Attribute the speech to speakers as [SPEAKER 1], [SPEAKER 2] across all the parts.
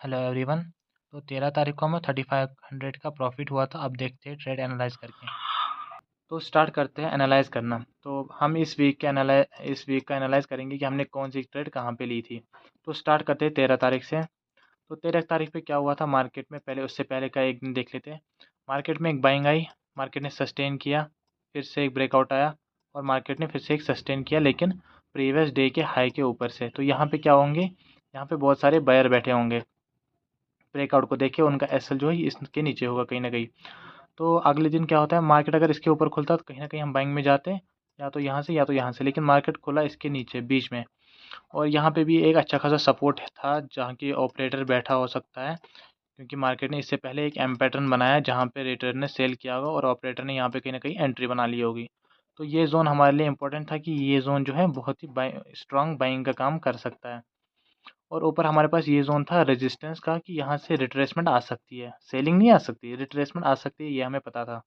[SPEAKER 1] Hello everyone. तो 13 तारीख को हमें 3500 का प्रॉफिट हुआ था। अब देखते हैं ट्रेड एनालाइज करके। तो स्टार्ट करते हैं एनालाइज करना। तो हम इस वीक का एनालाइज करेंगे कि हमने कौन सी ट्रेड कहाँ पे ली थी। तो स्टार्ट करते हैं 13 तारीख से। तो 13 तारीख पे क्या हुआ था मार्केट में, पहले उससे पहले का एक दिन देख लेते हैं। मार्केट में एक बाइंग आई, मार्केट ने सस्टेन किया, फिर से एक ब्रेकआउट आया और मार्केट ने फिर से एक सस्टेन किया, लेकिन प्रीवियस डे के हाई के ऊपर से। तो यहाँ पे क्या होंगे, यहाँ पे बहुत सारे बायर बैठे होंगे। ब्रेकआउट को देखे उनका एसएल जो है इसके नीचे होगा कहीं ना कहीं। तो अगले दिन क्या होता है, मार्केट अगर इसके ऊपर खुलता है तो कहीं ना कहीं हम बाइंग में जाते हैं, या तो यहाँ से या तो यहाँ से, लेकिन मार्केट खुला इसके नीचे बीच में। और यहाँ पे भी एक अच्छा खासा सपोर्ट था जहाँ की ऑपरेटर बैठा हो सकता है, क्योंकि मार्केट ने इससे पहले एक एम पैटर्न बनाया जहाँ पे रेटर ने सेल किया होगा और ऑपरेटर ने यहाँ पे कहीं ना कहीं एंट्री बना ली होगी। तो ये जोन हमारे लिए इंपॉर्टेंट था कि ये जोन जो है बहुत ही स्ट्रांग बाइंग का काम कर सकता है। और ऊपर हमारे पास ये जोन था रेजिस्टेंस का कि यहाँ से रिट्रेसमेंट आ सकती है, सेलिंग नहीं आ सकती, रिट्रेसमेंट आ सकती है, ये हमें पता था।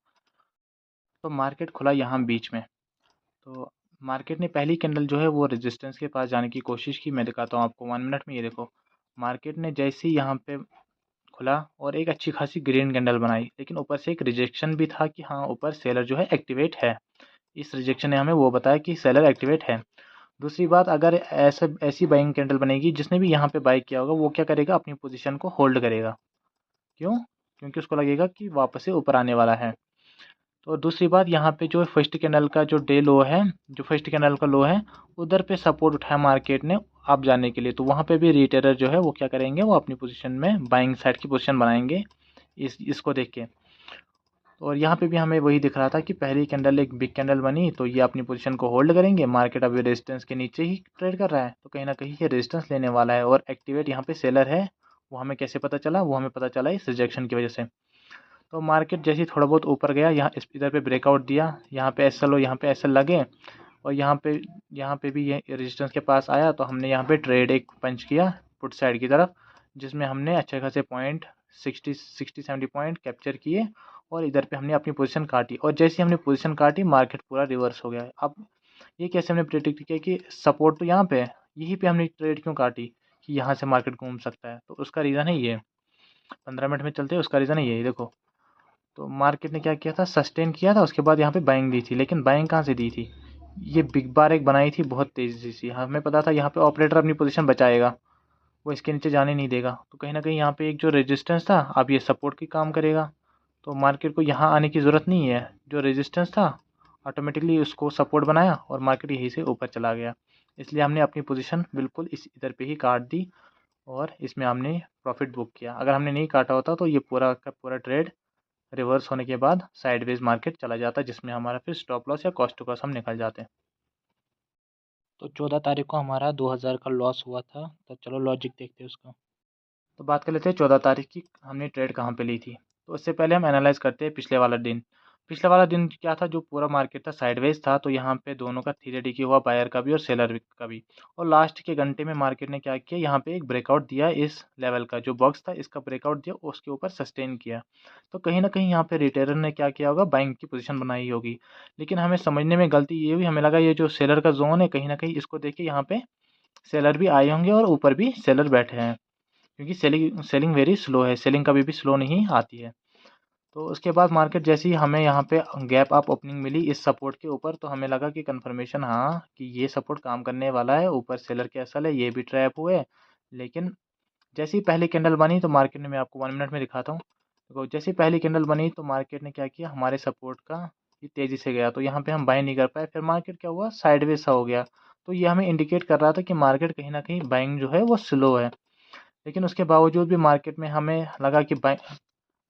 [SPEAKER 1] तो मार्केट खुला यहाँ बीच में। तो मार्केट ने पहली कैंडल जो है वो रेजिस्टेंस के पास जाने की कोशिश की। मैं दिखाता हूँ आपको 1 मिनट में। ये देखो, मार्केट ने जैसे ही यहाँ पे खुला और एक अच्छी खासी ग्रीन कैंडल बनाई, लेकिन ऊपर से एक रिजेक्शन भी था कि हाँ ऊपर सेलर जो है एक्टिवेट है। इस रिजेक्शन ने हमें वो बताया कि सेलर एक्टिवेट है। दूसरी बात, अगर ऐसी बाइंग कैंडल बनेगी, जिसने भी यहाँ पे बाई किया होगा वो क्या करेगा, अपनी पोजीशन को होल्ड करेगा। क्यों? क्योंकि उसको लगेगा कि वापस से ऊपर आने वाला है। तो दूसरी बात, यहाँ पे जो फर्स्ट कैंडल का जो डे लो है, जो फर्स्ट कैंडल का लो है, उधर पे सपोर्ट उठाया मार्केट ने अप जाने के लिए। तो वहाँ पे भी रिटेलर जो है वो क्या करेंगे, वो अपनी पोजीशन में बाइंग साइड की पोजीशन बनाएंगे इसको देख के। और यहाँ पे भी हमें वही दिख रहा था कि पहली कैंडल एक बिग कैंडल बनी तो ये अपनी पोजीशन को होल्ड करेंगे। मार्केट अभी रेजिस्टेंस के नीचे ही ट्रेड कर रहा है, तो कहीं ना कहीं ये रेजिस्टेंस लेने वाला है। और एक्टिवेट यहाँ पे सेलर है, वो हमें कैसे पता चला, वो हमें पता चला इस रिजेक्शन की वजह से। तो मार्केट जैसे ही थोड़ा बहुत ऊपर गया, यहाँ इधर पे ब्रेकआउट दिया, यहाँ पे एस एल हो, यहाँ पे एस एल लगे, और यहाँ पे भी ये रेजिस्टेंस के पास आया, तो हमने यहाँ पे ट्रेड एक पंच किया पुट साइड की तरफ, जिसमें हमने अच्छे खासे पॉइंट 60-70 पॉइंट कैप्चर किए। और इधर पे हमने अपनी पोजीशन काटी, और जैसे ही हमने पोजीशन काटी मार्केट पूरा रिवर्स हो गया। अब ये कैसे हमने प्रेडिक्ट किया कि सपोर्ट तो यहाँ पे है, यहीं पे हमने ट्रेड क्यों काटी कि यहाँ से मार्केट घूम सकता है। तो उसका रीज़न है ये, 15 मिनट में चलते हैं, उसका रीज़न है ये। देखो, तो मार्केट ने क्या किया था, सस्टेन किया था, उसके बाद यहाँ पे बाइंग दी थी, लेकिन बाइंग कहाँ से दी थी, ये बिग बार एक बनाई थी बहुत तेज़ी से। हमें पता था यहाँ पे ऑपरेटर अपनी पोजीशन बचाएगा, वो इसके नीचे जाने नहीं देगा। तो कहीं ना कहीं यहाँ पे एक जो रेजिस्टेंस था अब ये सपोर्ट की काम करेगा। तो मार्केट को यहाँ आने की ज़रूरत नहीं है, जो रेजिस्टेंस था ऑटोमेटिकली उसको सपोर्ट बनाया और मार्केट यहीं से ऊपर चला गया। इसलिए हमने अपनी पोजीशन बिल्कुल इस इधर पे ही काट दी और इसमें हमने प्रॉफिट बुक किया। अगर हमने नहीं काटा होता तो ये पूरा का पूरा ट्रेड रिवर्स होने के बाद साइडवेज मार्केट चला जाता, जिसमें हमारा फिर स्टॉप लॉस या कॉस्ट टू कॉस्ट हम निकल जाते। तो 14 तारीख को हमारा 2000 का लॉस हुआ था। तो चलो लॉजिक देखते हैं उसका। तो बात कर लेते हैं 14 तारीख की, हमने ट्रेड कहाँ पे ली थी। तो उससे पहले हम एनालाइज करते हैं पिछले वाला दिन। पिछले वाला दिन क्या था, जो पूरा मार्केट था साइडवेज था, तो यहाँ पे दोनों का थ्री हुआ, बायर का भी और सेलर का भी। और लास्ट के घंटे में मार्केट ने क्या किया, यहाँ पे एक ब्रेकआउट दिया, इस लेवल का जो बॉक्स था इसका ब्रेकआउट दिया, उसके ऊपर सस्टेन किया। तो कहीं ना कहीं यहाँ पे रिटेलर ने क्या किया होगा, बाइंग की पोजीशन बनाई होगी। लेकिन हमें समझने में गलती ये हुई, हमें लगा ये जो सेलर का जोन है, कहीं ना कहीं इसको देख के यहाँ पे सेलर भी आए होंगे और ऊपर भी सेलर बैठे हैं, क्योंकि सेलिंग सेलिंग वेरी स्लो है, सेलिंग कभी भी स्लो नहीं आती है। तो उसके बाद मार्केट जैसे ही हमें यहाँ पे गैप अप ओपनिंग मिली इस सपोर्ट के ऊपर, तो हमें लगा कि कंफर्मेशन हाँ कि ये सपोर्ट काम करने वाला है, ऊपर सेलर के असल है, ये भी ट्रैप हुए। लेकिन जैसे ही पहली कैंडल बनी तो मार्केट ने, मैं आपको 1 मिनट में दिखाता हूँ। देखो, जैसे ही पहली कैंडल बनी तो मार्केट ने क्या किया, हमारे सपोर्ट का ये तेज़ी से गया, तो यहाँ पे हम बाई नहीं कर पाए। फिर मार्केट क्या हुआ, साइडवेज सा हो गया। तो ये हमें इंडिकेट कर रहा था कि मार्केट कहीं ना कहीं बाइंग जो है वो स्लो है। लेकिन उसके बावजूद भी मार्केट में हमें लगा कि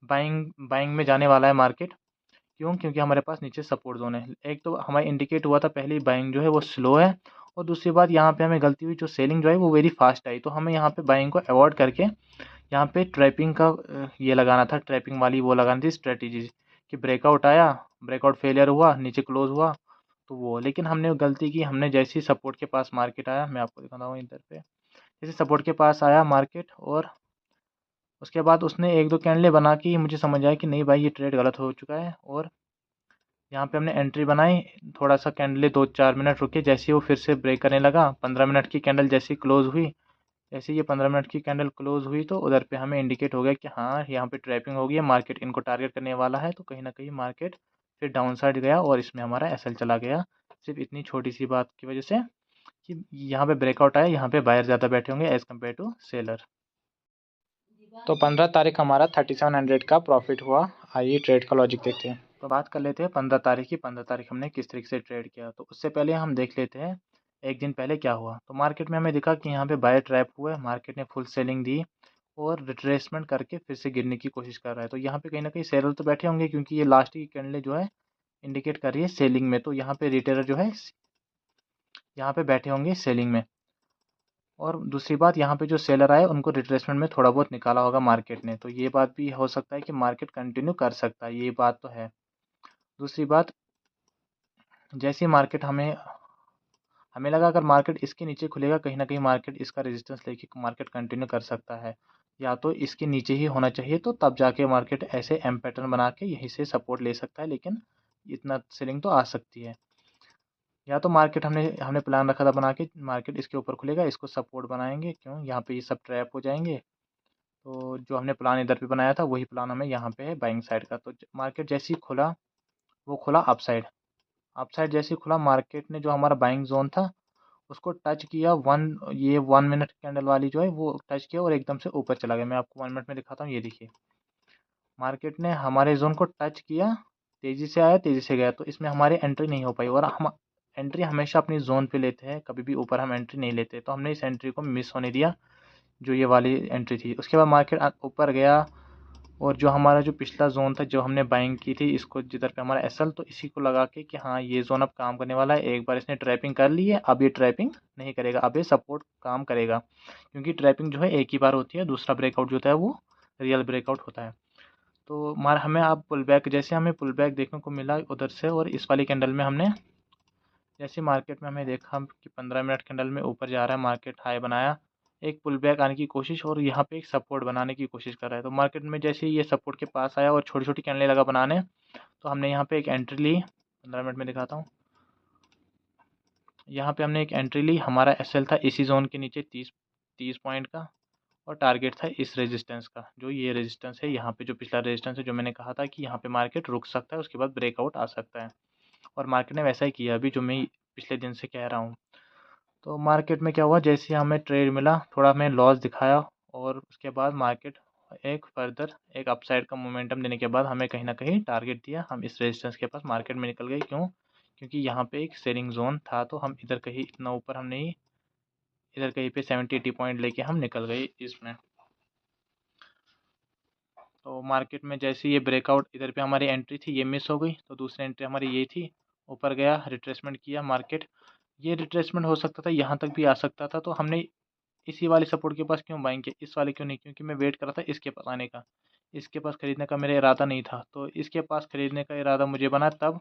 [SPEAKER 1] बाइंग बाइंग में जाने वाला है मार्केट। क्यों? क्योंकि हमारे पास नीचे सपोर्ट जोन है। एक तो हमें इंडिकेट हुआ था पहली बाइंग जो है वो स्लो है, और दूसरी बात यहाँ पे हमें गलती हुई, जो सेलिंग जो है वो वेरी फास्ट आई। तो हमें यहाँ पे बाइंग को अवॉइड करके यहाँ पे ट्रैपिंग का ये लगाना था, ट्रैपिंग वाली वो लगानी थी स्ट्रेटेजी, कि ब्रेकआउट आया, ब्रेकआउट फेलियर हुआ, नीचे क्लोज हुआ, तो वो। लेकिन हमने गलती की, हमने जैसे ही सपोर्ट के पास मार्केट आया, मैं आपको दिखाता हूँ इधर पे, जैसे सपोर्ट के पास आया मार्केट, और उसके बाद उसने एक दो कैंडलें बना के मुझे समझ आया कि नहीं भाई ये ट्रेड गलत हो चुका है। और यहाँ पे हमने एंट्री बनाई, थोड़ा सा कैंडलें 2-4 मिनट रुके, जैसे ही वो फिर से ब्रेक करने लगा, 15 मिनट की कैंडल जैसी क्लोज हुई, जैसे ये 15 मिनट की कैंडल क्लोज हुई तो उधर पे हमें इंडिकेट हो गया कि हाँ यहाँ पे ट्रैपिंग हो गई है, मार्केट इनको टारगेट करने वाला है। तो कहीं ना कहीं मार्केट फिर डाउन साइड गया और इसमें हमारा एसएल चला गया, सिर्फ इतनी छोटी सी बात की वजह से कि यहाँ पे ब्रेकआउट आया, यहाँ पे बायर ज़्यादा बैठे होंगे एज़ कम्पेयर टू सेलर। तो 15 तारीख हमारा 3700 का प्रॉफिट हुआ। आइए ट्रेड का लॉजिक देखते हैं। तो बात कर लेते हैं 15 तारीख की। 15 तारीख हमने किस तरीके से ट्रेड किया, तो उससे पहले हम देख लेते हैं एक दिन पहले क्या हुआ। तो मार्केट में हमें दिखा कि यहाँ पे बायर ट्रैप हुआ है, मार्केट ने फुल सेलिंग दी और रिट्रेसमेंट करके फिर से गिरने की कोशिश कर रहा है। तो यहाँ पे कहीं ना कहीं सेलर तो बैठे होंगे क्योंकि ये लास्ट की कैंडल जो है इंडिकेट कर रही है सेलिंग में। तो यहाँ पे रिटेलर जो है यहाँ पे बैठे होंगे सेलिंग में। और दूसरी बात, यहाँ पे जो सेलर आए उनको रिट्रेसमेंट में थोड़ा बहुत निकाला होगा मार्केट ने। तो ये बात भी हो सकता है कि मार्केट कंटिन्यू कर सकता है, ये बात तो है। दूसरी बात, जैसे मार्केट हमें लगा अगर मार्केट इसके नीचे खुलेगा कहीं ना कहीं मार्केट इसका रेजिस्टेंस लेके मार्केट कंटिन्यू कर सकता है, या तो इसके नीचे ही होना चाहिए, तो तब जाके मार्केट ऐसे एम पैटर्न बना के यहीं से सपोर्ट ले सकता है। लेकिन इतना सेलिंग तो आ सकती है। या तो मार्केट हमने हमने प्लान रखा था बना के मार्केट इसके ऊपर खुलेगा, इसको सपोर्ट बनाएंगे, क्यों यहाँ पे ये सब ट्रैप हो जाएंगे। तो जो हमने प्लान इधर पे बनाया था वही प्लान हमें यहाँ पे है बाइंग साइड का। तो मार्केट जैसे ही खुला वो खुला अप साइड। अप साइड जैसे ही खुला मार्केट ने जो हमारा बाइंग जोन था उसको टच किया। ये 1 मिनट कैंडल वाली जो है वो टच किया और एकदम से ऊपर चला गया। मैं आपको 1 मिनट में दिखाता हूँ, ये देखिए मार्केट ने हमारे जोन को टच किया, तेज़ी से आया तेज़ी से गया। तो इसमें हमारी एंट्री नहीं हो पाई, और हम एंट्री हमेशा अपनी जोन पे लेते हैं, कभी भी ऊपर हम एंट्री नहीं लेते। तो हमने इस एंट्री को मिस होने दिया, जो ये वाली एंट्री थी। उसके बाद मार्केट ऊपर गया और जो हमारा जो पिछला जोन था जो हमने बाइंग की थी, इसको जिधर पे हमारा एसएल, तो इसी को लगा के कि हाँ ये जोन अब काम करने वाला है। एक बार इसने ट्रैपिंग कर ली है, अब ये ट्रैपिंग नहीं करेगा, अब ये सपोर्ट काम करेगा। क्योंकि ट्रैपिंग जो है एक ही बार होती है, दूसरा ब्रेकआउट जो होता है वो रियल ब्रेकआउट होता है। तो हमें अब पुल बैक, जैसे हमें पुल बैक देखने को मिला उधर से, और इस वाली कैंडल में हमने जैसे मार्केट में हमें देखा कि 15 मिनट कैंडल में ऊपर जा रहा है, मार्केट हाई बनाया, एक पुल बैक आने की कोशिश और यहाँ पे एक सपोर्ट बनाने की कोशिश कर रहा है। तो मार्केट में जैसे ही ये सपोर्ट के पास आया और छोटी छोटी कैंडलें लगा बनाने, तो हमने यहाँ पे एक एंट्री ली। 15 मिनट में दिखाता हूँ, यहाँ पे हमने एक एंट्री ली। हमारा एसएल था इसी जोन के नीचे 30 पॉइंट का, और टारगेट था इस रेजिस्टेंस का, जो ये रेजिस्टेंस है यहाँ पे, जो पिछला रेजिस्टेंस है, जो मैंने कहा था कि यहाँ पे मार्केट रुक सकता है, उसके बाद ब्रेकआउट आ सकता है। और मार्केट ने वैसा ही किया अभी, जो मैं पिछले दिन से कह रहा हूँ। तो मार्केट में क्या हुआ, जैसे हमें ट्रेड मिला थोड़ा हमें लॉस दिखाया, और उसके बाद मार्केट एक फर्दर एक अपसाइड का मोमेंटम देने के बाद हमें कहीं ना कहीं टारगेट दिया। हम इस रेजिस्टेंस के पास मार्केट में निकल गए, क्यों? क्योंकि यहाँ पे एक सेलिंग जोन था, तो हम इधर कहीं इतना ऊपर हम नहीं, इधर कहीं पे 70-80 पॉइंट लेके हम निकल गए इसमें। तो मार्केट में जैसे ये ब्रेकआउट, इधर पे हमारी एंट्री थी ये मिस हो गई, तो दूसरी एंट्री हमारी ये थी, ऊपर गया रिट्रेसमेंट किया मार्केट। ये रिट्रेसमेंट हो सकता था, यहाँ तक भी आ सकता था, तो हमने इसी वाले सपोर्ट के पास क्यों बाइंग किया, इस वाले क्यों नहीं? क्योंकि मैं वेट कर रहा था इसके पास आने का, इसके पास खरीदने का मेरा इरादा नहीं था। तो इसके पास खरीदने का इरादा मुझे बना तब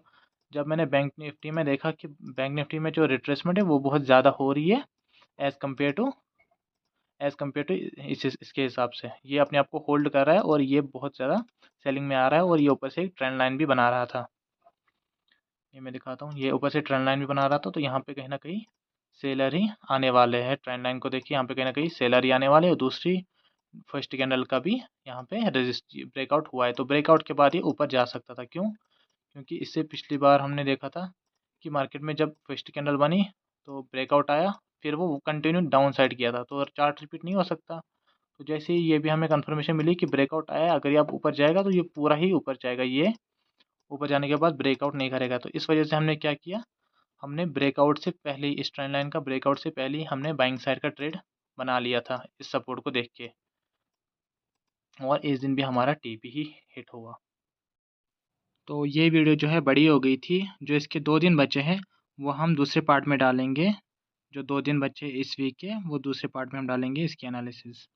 [SPEAKER 1] जब मैंने बैंक निफ्टी में देखा कि बैंक निफ्टी में जो रिट्रेसमेंट है वो बहुत ज़्यादा हो रही है एज़ कम्पेयर टू इसके हिसाब से। ये अपने आप को होल्ड कर रहा है और ये बहुत ज़्यादा सेलिंग में आ रहा है, और ये ऊपर से एक ट्रेंड लाइन भी बना रहा था। ये मैं दिखाता हूँ, ये ऊपर से ट्रेंड लाइन भी बना रहा था। तो यहाँ पे कहीं ना कहीं सेलर ही आने वाले हैं। ट्रेंड लाइन को देखिए, यहाँ पे कहीं ना कहीं सेलर ही आने वाले हैं। और दूसरी फर्स्ट कैंडल का भी यहाँ पे ब्रेकआउट हुआ है, तो ब्रेकआउट के बाद ये ऊपर जा सकता था। क्यों? क्योंकि इससे पिछली बार हमने देखा था कि मार्केट में जब फर्स्ट कैंडल बनी तो ब्रेकआउट आया, फिर वो कंटिन्यू डाउन साइड किया था, तो चार्ट रिपीट नहीं हो सकता। तो जैसे ही ये भी हमें कंफर्मेशन मिली कि ब्रेकआउट आया, अगर ये आप ऊपर जाएगा तो ये पूरा ही ऊपर जाएगा, ये ऊपर जाने के बाद ब्रेकआउट नहीं करेगा। तो इस वजह से हमने क्या किया, हमने ब्रेकआउट से पहले ही, इस ट्रेंड लाइन का ब्रेकआउट से पहले ही हमने बाइंग साइड का ट्रेड बना लिया था इस सपोर्ट को देख के, और इस दिन भी हमारा टीपी ही हिट हुआ। तो ये वीडियो जो है बड़ी हो गई थी, जो इसके 2 दिन बचे हैं वो हम दूसरे पार्ट में डालेंगे। जो 2 दिन बचे इस वीक के वो दूसरे पार्ट में हम डालेंगे इसकी एनालिसिस।